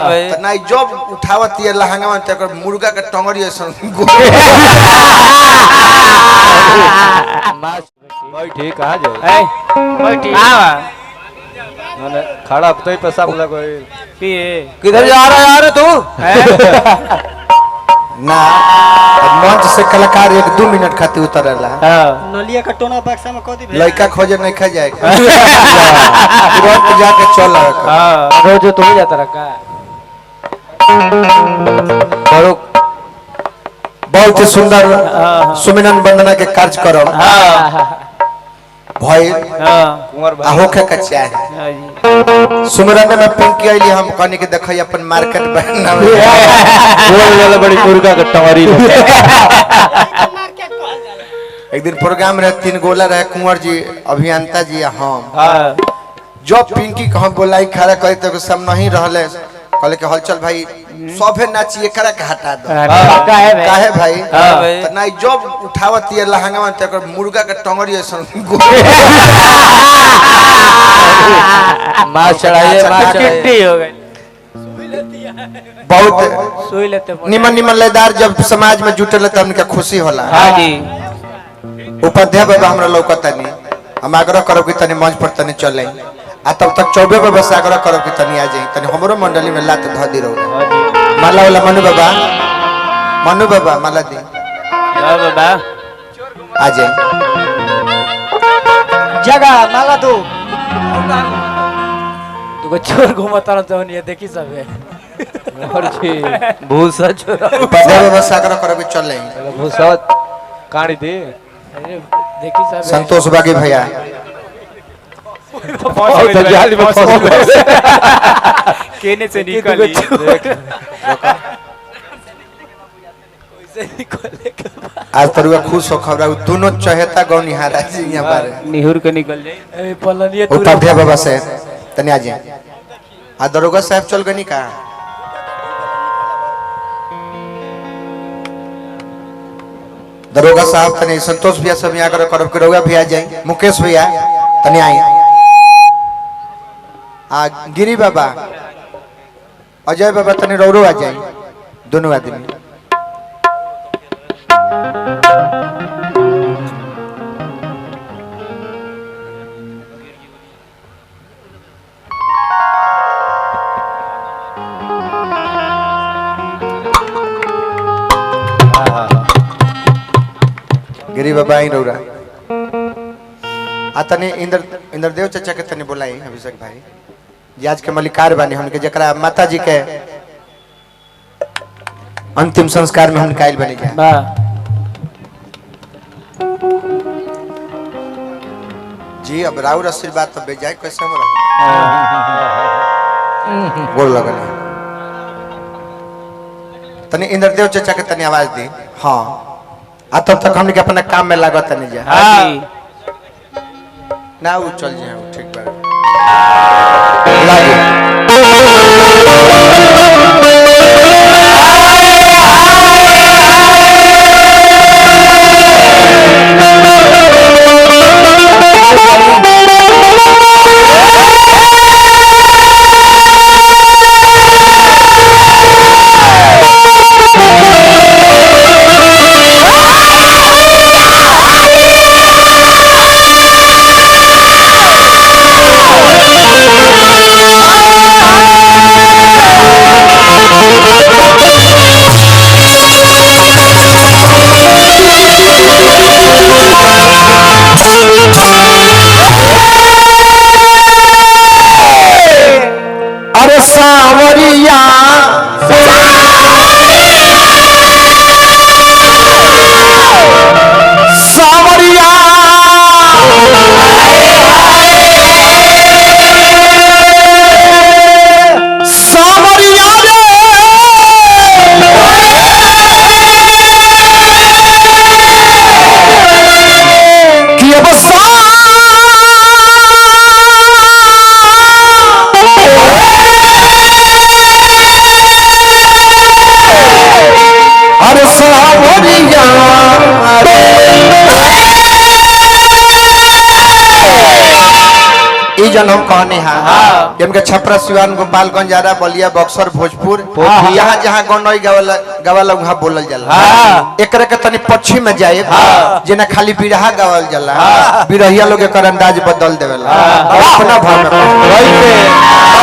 तो नहीं जब उठावत ये लहंगा में तक मुर्गा का टंगड़ी ऐसा भाई ठीक आ जाओ भाई ठीक हां मैंने खड़ा तो ही पैसा बोला कोई किधर जा रहा है यार तू ना मंच से कलाकार 1-2 मिनट खातिर उतरला नलिया का टोना बक्सा में कदी भेज लड़का खोजे नहीं खा जाएगा तुरंत जाके चल हां रोज तो ही जाता रखा बहुत ही सुंदर सुमिरन वंदना के कार्यक्रम भाई होके कच्चा है सुमिरन में पिंकी आइली हम कहने के देखई अपन मार्केट बनना बोल वाला बड़ी मुर्गा का टंगड़ी एक दिन प्रोग्राम रहे 3 गोला रहे कुंवर जी अभियंता जी हम जब पिंकी कहां बोलाई खड़ा करे तो सब नहीं रहले कहले के हलचल भाई सभे नाची एकरा के हटा दो काहे भाई तो नहीं जब उठावत ये लहंगा में तक मुर्गा का टंगड़ी ऐसा मार चढ़ाइए हो गई बहुत सोई लेते निमन निमन लेदार जब समाज में जुटल त हमके खुशी होला हां जी उपाध्याय बाबा हमरा लौकता नहीं हम आग्रह करब कि तनी मंच पर तनी चले आ तब तक चौबे बाबा से आग्रह करब कि तनी आ जाई तनी हमरो मंडली में लात ध दी रहो माला वाला मनु बाबा माला दी बाबा आ जाई जगह माला दो तू चोर घुमाता रह जवन ये देखी सब है और छी भूसा चोर उपाध्याय बाबा से आग्रह करब कि चले भूसा काढ़ी दे देखी सब संतोष बागी भैया तो जाली में फंस गए केने से निकली आज तरुआ खुश हो खबरा दोनों चहेता गौ निहारा जी यहां बारे निहुर के निकल जाए पलनिया उपाध्याय बाबा से तनी आ जाए आ दरोगा साहब चल गनी का दरोगा साहब तनी संतोष भैया सब यहाँ करब के रोगा भी आ जाए मुकेश भैया तनी आई आ गिरी बाबा अजय बाबा तनी रौरो आ जाए दोनों आदमी गिरी बाबा आई रौरा आ तनी इंद्रदेव चाचा के तनी बोलाई अभिषेक भाई जी आज के मलिकार बानी हमके जकरा माता जी के अंतिम संस्कार में हम कायल बने जा जी अब राउर आशीर्वाद तो बेजाय कैसे हम बोल लगल तनी इंद्रदेव चाचा के तनी आवाज दी हाँ आ तब तक हमने के अपना काम में लागत नहीं जा ना वो चल जाए ठीक बा जन हम कहने हाँ इनके छपरा सिवान गोपालगंज आरा बलिया बक्सर भोजपुर यहाँ जहाँ गनई गवाला वहाँ बोलल जाला एकरा के तनी पश्चिम में जाए जेना खाली बिरहा गावल जाला बिरहिया लोग एकर अंदाज बदल देवेला अपना भाव में